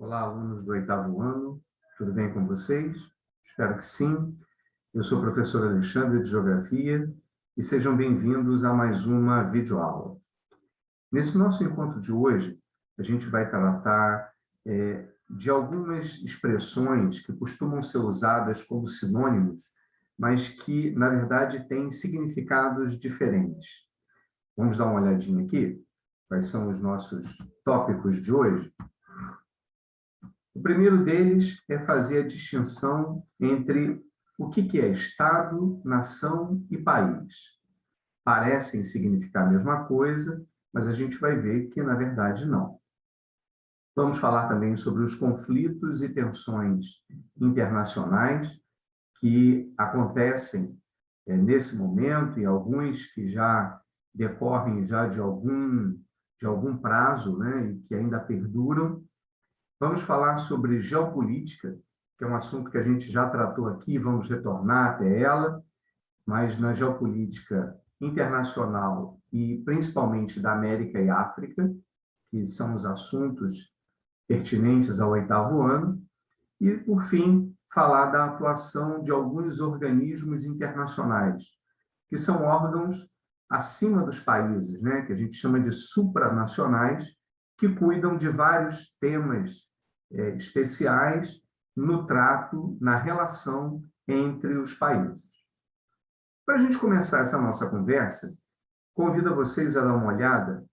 Olá, alunos do oitavo ano, tudo bem com vocês? Espero que sim. Eu sou o professor Alexandre de Geografia e sejam bem-vindos a mais uma videoaula. Nesse nosso encontro de hoje, a gente vai tratar de algumas expressões que costumam ser usadas como sinônimos, mas que, na verdade, têm significados diferentes. Vamos dar uma olhadinha aqui? Quais são os nossos tópicos de hoje? O primeiro deles é fazer a distinção entre o que é Estado, nação e país. Parecem significar a mesma coisa, mas a gente vai ver que, na verdade, não. Vamos falar também sobre os conflitos e tensões internacionais que acontecem nesse momento e alguns que já decorrem já de algum prazo, né, e que ainda perduram. Vamos falar sobre geopolítica, que é um assunto que a gente já tratou aqui, vamos retornar até ela, mas na geopolítica internacional e principalmente da América e África, que são os assuntos pertinentes ao oitavo ano, e, por fim, falar da atuação de alguns organismos internacionais, que são órgãos acima dos países, né, que a gente chama de supranacionais, que cuidam de vários temas especiais no trato, na relação entre os países. Para a gente começar essa nossa conversa, convido vocês a dar uma olhada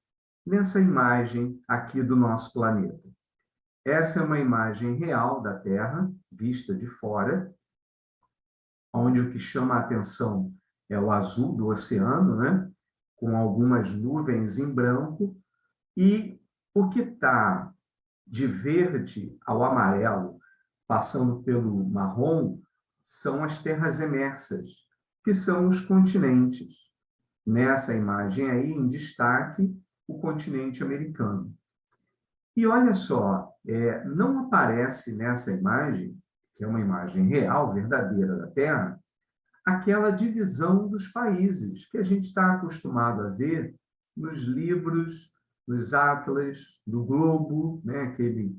nessa imagem aqui do nosso planeta. Essa é uma imagem real da Terra, vista de fora, onde o que chama a atenção é o azul do oceano, né? Com algumas nuvens em branco, e o que está de verde ao amarelo, passando pelo marrom, são as terras emersas, que são os continentes. Nessa imagem aí, em destaque, o continente americano. E olha só, não aparece nessa imagem, que é uma imagem real, verdadeira da Terra, aquela divisão dos países que a gente está acostumado a ver nos livros, nos atlas do globo, né? Aquele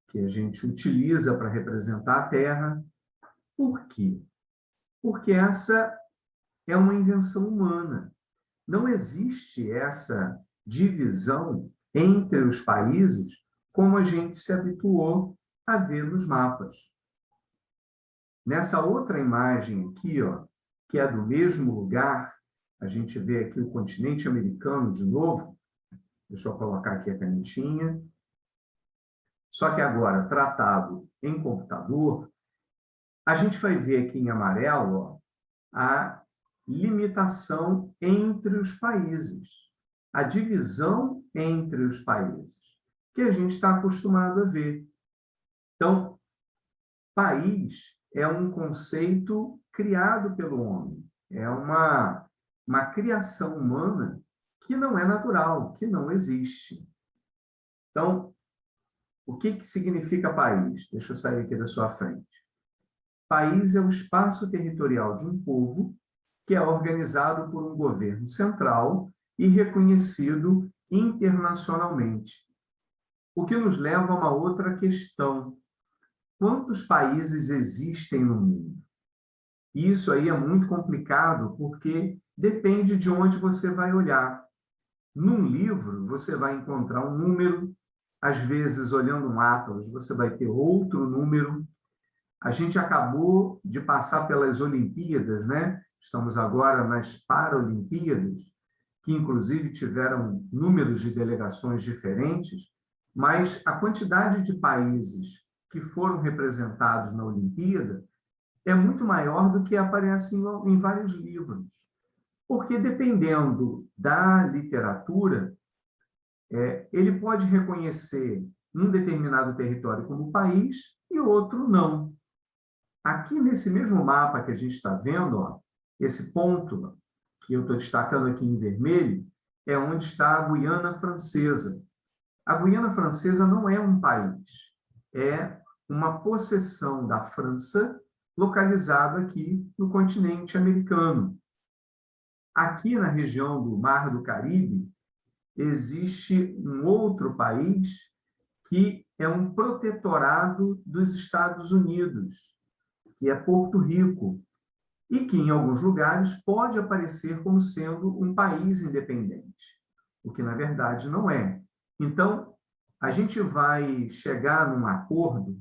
que a gente utiliza para representar a Terra. Por quê? Porque essa é uma invenção humana. Não existe essa divisão entre os países como a gente se habituou a ver nos mapas. Nessa outra imagem aqui, ó, que é do mesmo lugar, a gente vê aqui o continente americano de novo. Deixa eu colocar aqui a canetinha. Só que agora, tratado em computador, a gente vai ver aqui em amarelo, ó, a limitação entre os países, a divisão entre os países, que a gente está acostumado a ver. Então, país é um conceito criado pelo homem, é uma criação humana que não é natural, que não existe. Então, o que significa país? Deixa eu sair aqui da sua frente. País é o espaço territorial de um povo que é organizado por um governo central e reconhecido internacionalmente. O que nos leva a uma outra questão. Quantos países existem no mundo? Isso aí é muito complicado porque depende de onde você vai olhar. Num livro, você vai encontrar um número, às vezes, olhando um atlas, você vai ter outro número. A gente acabou de passar pelas Olimpíadas, né? Estamos agora nas Paralimpíadas, que inclusive tiveram números de delegações diferentes, mas a quantidade de países que foram representados na Olimpíada é muito maior do que aparece em vários livros. Porque, dependendo da literatura, ele pode reconhecer um determinado território como país e outro não. Aqui, nesse mesmo mapa que a gente está vendo, ó, esse ponto que eu estou destacando aqui em vermelho, é onde está a Guiana Francesa. A Guiana Francesa não é um país, é uma possessão da França localizada aqui no continente americano. Aqui na região do Mar do Caribe, existe um outro país que é um protetorado dos Estados Unidos, que é Porto Rico, e que, em alguns lugares, pode aparecer como sendo um país independente, o que, na verdade, não é. Então, a gente vai chegar num acordo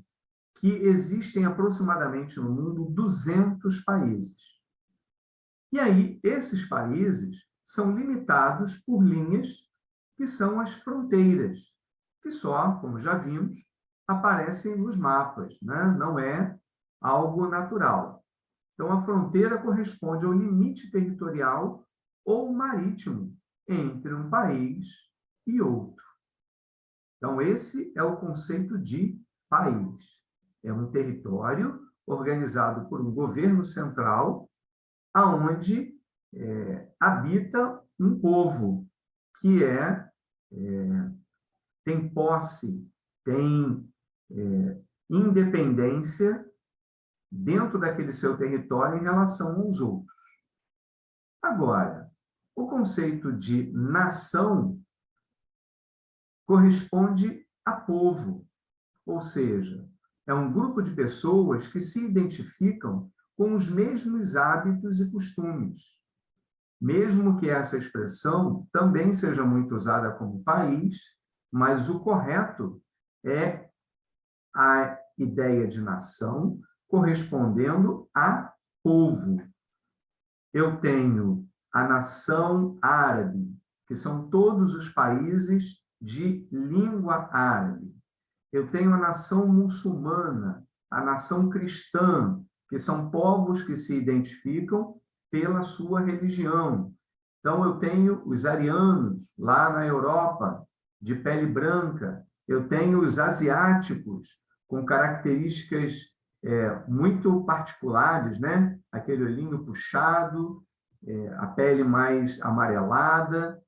que existem aproximadamente no mundo 200 países. E aí, esses países são limitados por linhas que são as fronteiras, que só, como já vimos, aparecem nos mapas, né? Não é algo natural. Então, a fronteira corresponde ao limite territorial ou marítimo entre um país e outro. Então, esse é o conceito de país. É um território organizado por um governo central, aonde habita um povo que tem posse, tem independência dentro daquele seu território em relação aos outros. Agora, o conceito de nação corresponde a povo, ou seja, é um grupo de pessoas que se identificam com os mesmos hábitos e costumes, mesmo que essa expressão também seja muito usada como país, mas o correto é a ideia de nação correspondendo a povo. Eu tenho a nação árabe, que são todos os países de língua árabe. Eu tenho a nação muçulmana, a nação cristã, que são povos que se identificam pela sua religião. Então, eu tenho os arianos, lá na Europa, de pele branca. Eu tenho os asiáticos, com características muito particulares, né? Aquele olhinho puxado, a pele mais amarelada,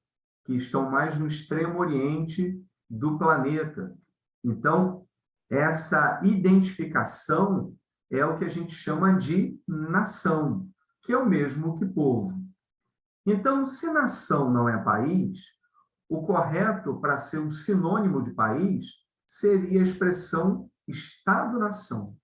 que estão mais no extremo oriente do planeta. Então, essa identificação é o que a gente chama de nação, que é o mesmo que povo. Então, se nação não é país, o correto para ser um sinônimo de país seria a expressão Estado-nação.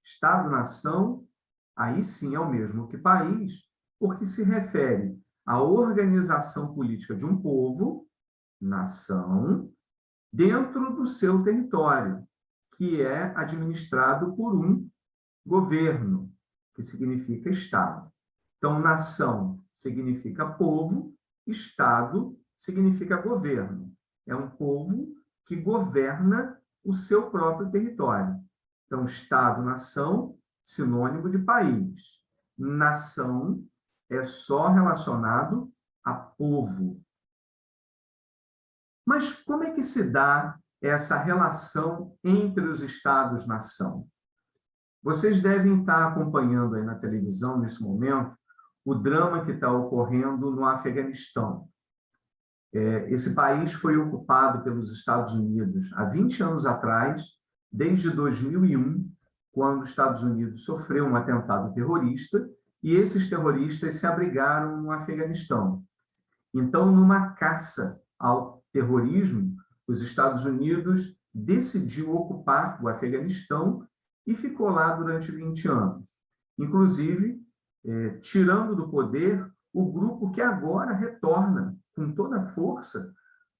Estado-nação, aí sim é o mesmo que país, porque se refere à organização política de um povo, nação, dentro do seu território, que é administrado por um governo, que significa Estado. Então, nação significa povo, Estado significa governo. É um povo que governa o seu próprio território. Então, Estado-nação, sinônimo de país. Nação é só relacionado a povo. Mas como é que se dá essa relação entre os Estados-nação? Vocês devem estar acompanhando aí na televisão, nesse momento, o drama que está ocorrendo no Afeganistão. Esse país foi ocupado pelos Estados Unidos há 20 anos atrás, desde 2001, quando os Estados Unidos sofreu um atentado terrorista, e esses terroristas se abrigaram no Afeganistão. Então, numa caça ao terrorismo, os Estados Unidos decidiu ocupar o Afeganistão e ficou lá durante 20 anos. Inclusive, tirando do poder o grupo que agora retorna com toda a força,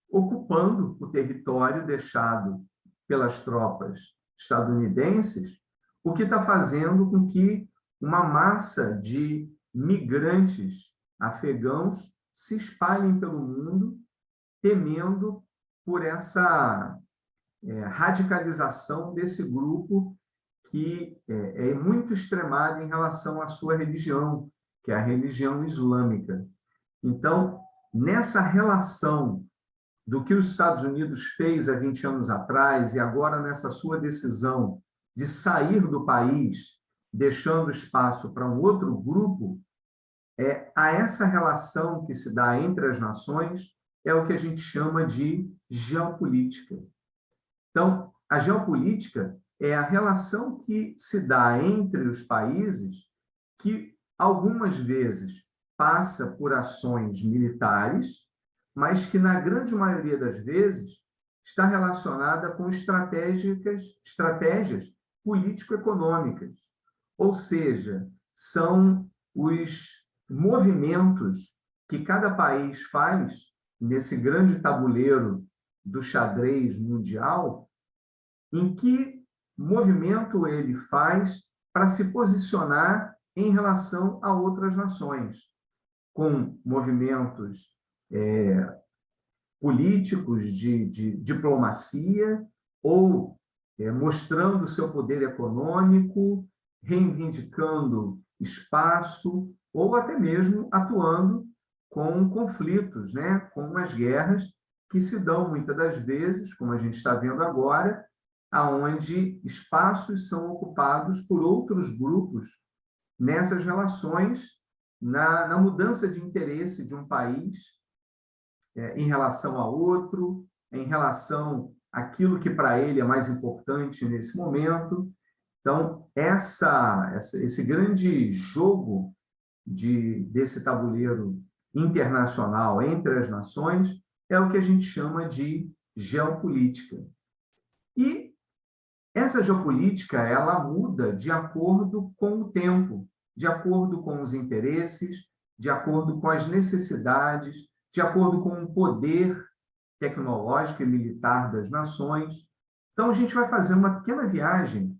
ocupando o território deixado pelas tropas estadunidenses, o que está fazendo com que uma massa de migrantes afegãos se espalhem pelo mundo, temendo por essa radicalização desse grupo que é muito extremado em relação à sua religião, que é a religião islâmica. Então, nessa relação do que os Estados Unidos fez há 20 anos atrás e agora nessa sua decisão de sair do país, deixando espaço para um outro grupo, a essa relação que se dá entre as nações é o que a gente chama de geopolítica. Então, a geopolítica é a relação que se dá entre os países que, algumas vezes, passa por ações militares, mas que, na grande maioria das vezes, está relacionada com estratégias político-econômicas, ou seja, são os movimentos que cada país faz nesse grande tabuleiro do xadrez mundial, em que movimento ele faz para se posicionar em relação a outras nações, com movimentos políticos de diplomacia ou mostrando seu poder econômico, reivindicando espaço ou até mesmo atuando com conflitos, né, com as guerras que se dão muitas das vezes, como a gente está vendo agora, aonde espaços são ocupados por outros grupos nessas relações, na mudança de interesse de um país em relação a outro, em relação àquilo que para ele é mais importante nesse momento. Então, esse grande jogo desse tabuleiro internacional entre as nações é o que a gente chama de geopolítica. E essa geopolítica, ela muda de acordo com o tempo, de acordo com os interesses, de acordo com as necessidades, de acordo com o poder tecnológico e militar das nações. Então, a gente vai fazer uma pequena viagem,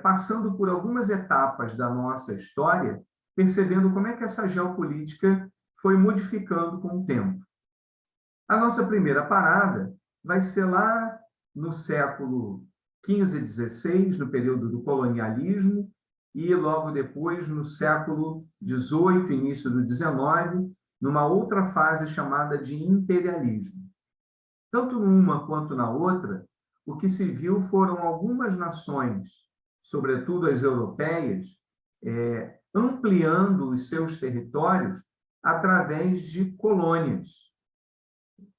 passando por algumas etapas da nossa história, percebendo como é que essa geopolítica foi modificando com o tempo. A nossa primeira parada vai ser lá no século XV e XVI, no período do colonialismo, e logo depois, no século XVIII, início do XIX, numa outra fase chamada de imperialismo. Tanto numa quanto na outra, o que se viu foram algumas nações, sobretudo as europeias, ampliando os seus territórios através de colônias,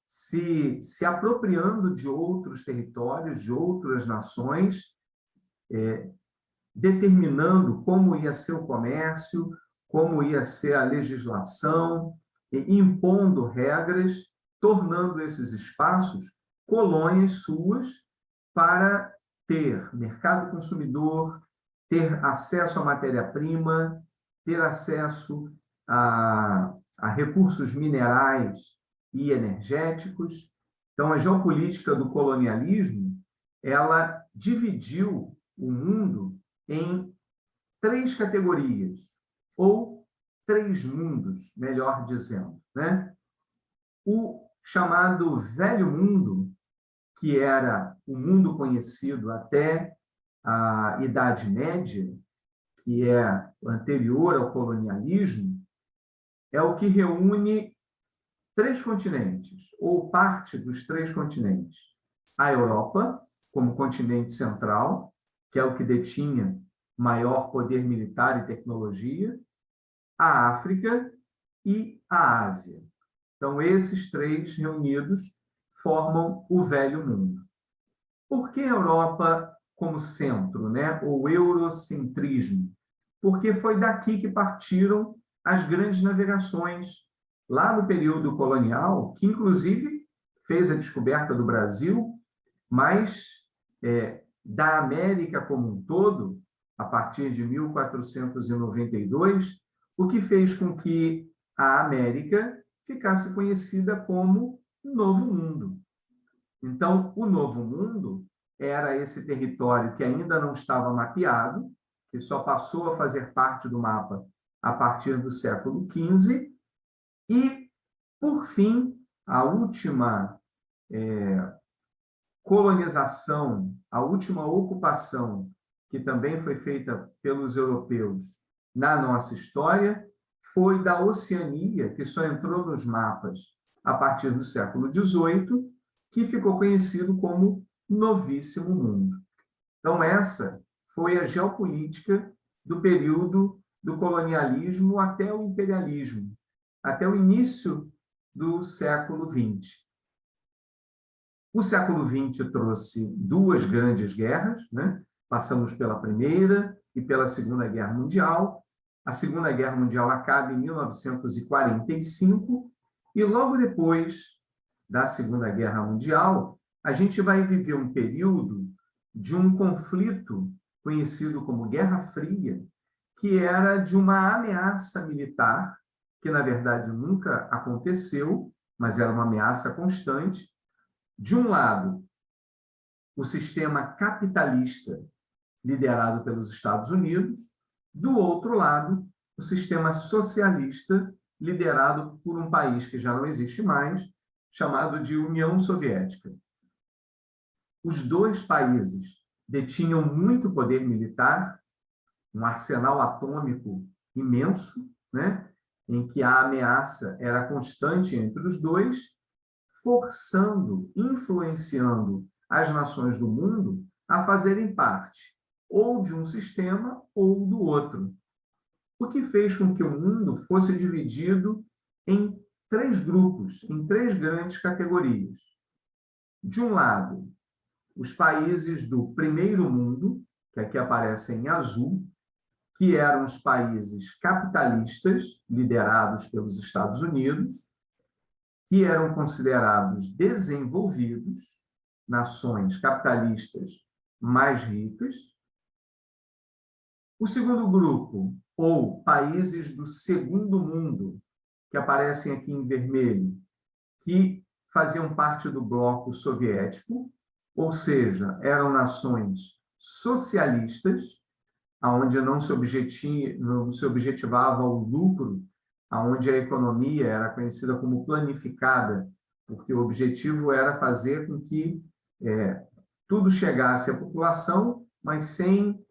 se apropriando de outros territórios, de outras nações, determinando como ia ser o comércio, como ia ser a legislação, impondo regras, tornando esses espaços colônias suas para ter mercado consumidor, ter acesso à matéria-prima, ter acesso a recursos minerais e energéticos. Então, a geopolítica do colonialismo, ela dividiu o mundo em 3 categorias, ou 3 mundos, melhor dizendo, né? O chamado Velho Mundo, que era o mundo conhecido até a Idade Média, que é anterior ao colonialismo, é o que reúne 3 continentes, ou parte dos 3 continentes. A Europa, como continente central, que é o que detinha maior poder militar e tecnologia, a África e a Ásia. Então, esses 3 reunidos formam o Velho Mundo. Por que a Europa como centro, né? Ou eurocentrismo? Porque foi daqui que partiram as grandes navegações, lá no período colonial, que inclusive fez a descoberta do Brasil, mas da América como um todo, a partir de 1492, o que fez com que a América ficasse conhecida como Novo Mundo. Então, o Novo Mundo era esse território que ainda não estava mapeado, que só passou a fazer parte do mapa a partir do século XV, e, por fim, a última colonização, a última ocupação, que também foi feita pelos europeus na nossa história, foi da Oceania, que só entrou nos mapas a partir do século XVIII, que ficou conhecido como Novíssimo Mundo. Então, essa foi a geopolítica do período do colonialismo até o imperialismo, até o início do século XX. O século XX trouxe 2 grandes guerras, né? Passamos pela Primeira e pela Segunda Guerra Mundial. A Segunda Guerra Mundial acaba em 1945 e logo depois da Segunda Guerra Mundial, a gente vai viver um período de um conflito conhecido como Guerra Fria, que era de uma ameaça militar, que na verdade nunca aconteceu, mas era uma ameaça constante. De um lado, o sistema capitalista liderado pelos Estados Unidos, do outro lado, o sistema socialista liderado por um país que já não existe mais, chamado de União Soviética. Os dois países detinham muito poder militar, um arsenal atômico imenso, né, em que a ameaça era constante entre os dois, forçando, influenciando as nações do mundo a fazerem parte ou de um sistema ou do outro. O que fez com que o mundo fosse dividido em três grupos, em três grandes categorias. De um lado, os países do primeiro mundo, que aqui aparecem em azul, que eram os países capitalistas, liderados pelos Estados Unidos, que eram considerados desenvolvidos, nações capitalistas mais ricas. O segundo grupo, ou países do segundo mundo, que aparecem aqui em vermelho, que faziam parte do bloco soviético, ou seja, eram nações socialistas, onde não se objetivava o lucro, onde a economia era conhecida como planificada, porque o objetivo era fazer com que tudo chegasse à população, mas sem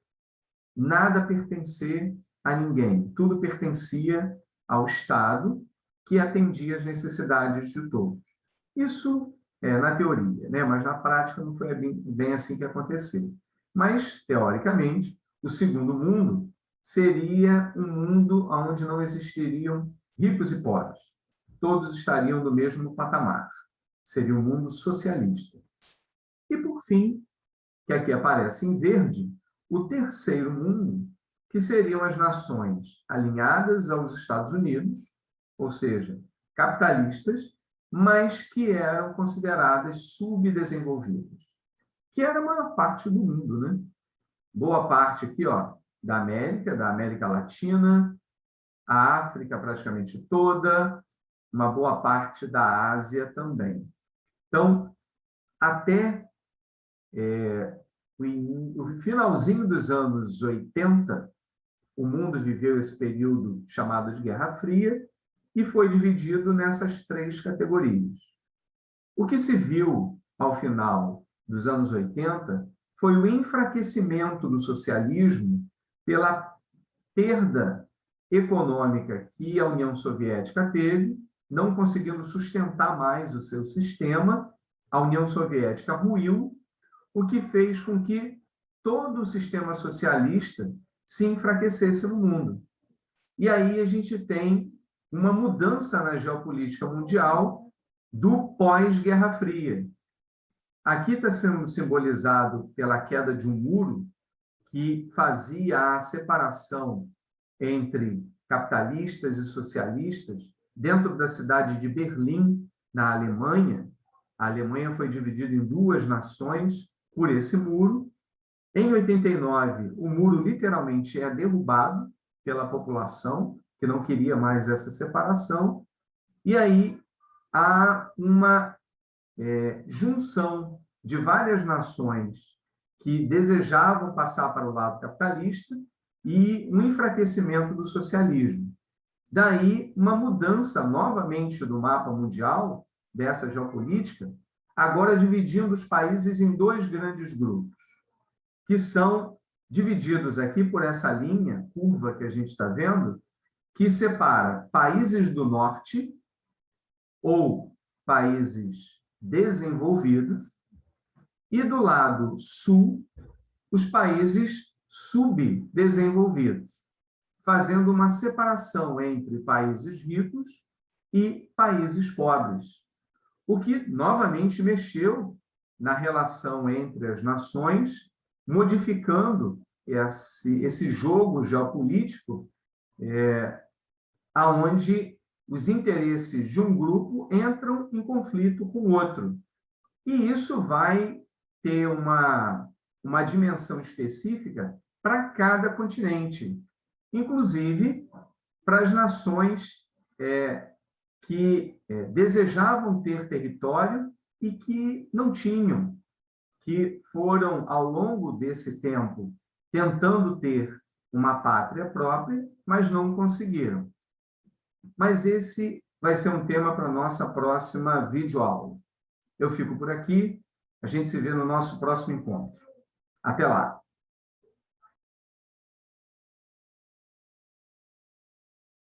nada pertencer a ninguém. Tudo pertencia ao Estado, que atendia às necessidades de todos. Isso na teoria, né? Mas na prática não foi bem assim que aconteceu. Mas, teoricamente, o segundo mundo seria um mundo onde não existiriam ricos e pobres. Todos estariam no mesmo patamar. Seria um mundo socialista. E, por fim, que aqui aparece em verde, o terceiro mundo, que seriam as nações alinhadas aos Estados Unidos, ou seja, capitalistas, mas que eram consideradas subdesenvolvidas, que era a maior parte do mundo, né? Boa parte aqui, ó, da América Latina, a África praticamente toda, uma boa parte da Ásia também. Então, até o finalzinho dos anos 80, o mundo viveu esse período chamado de Guerra Fria e foi dividido nessas três categorias. O que se viu ao final dos anos 80 foi o enfraquecimento do socialismo pela perda econômica que a União Soviética teve, não conseguindo sustentar mais o seu sistema, a União Soviética ruiu, o que fez com que todo o sistema socialista se enfraquecesse no mundo. E aí a gente tem uma mudança na geopolítica mundial do pós-Guerra Fria. Aqui está sendo simbolizado pela queda de um muro que fazia a separação entre capitalistas e socialistas dentro da cidade de Berlim, na Alemanha. A Alemanha foi dividida em duas nações por esse muro. Em 89, o muro literalmente é derrubado pela população, que não queria mais essa separação, e aí há uma junção de várias nações que desejavam passar para o lado capitalista e um enfraquecimento do socialismo. Daí, uma mudança novamente do mapa mundial, dessa geopolítica, agora dividindo os países em dois grandes grupos, que são divididos aqui por essa linha curva que a gente está vendo, que separa países do norte ou países desenvolvidos e do lado sul, os países subdesenvolvidos, fazendo uma separação entre países ricos e países pobres, o que novamente mexeu na relação entre as nações, modificando esse jogo geopolítico, aonde os interesses de um grupo entram em conflito com o outro. E isso vai ter uma dimensão específica para cada continente, inclusive para as nações que desejavam ter território e que não tinham, que foram, ao longo desse tempo, tentando ter uma pátria própria, mas não conseguiram. Mas esse vai ser um tema para a nossa próxima videoaula. Eu fico por aqui, a gente se vê no nosso próximo encontro. Até lá!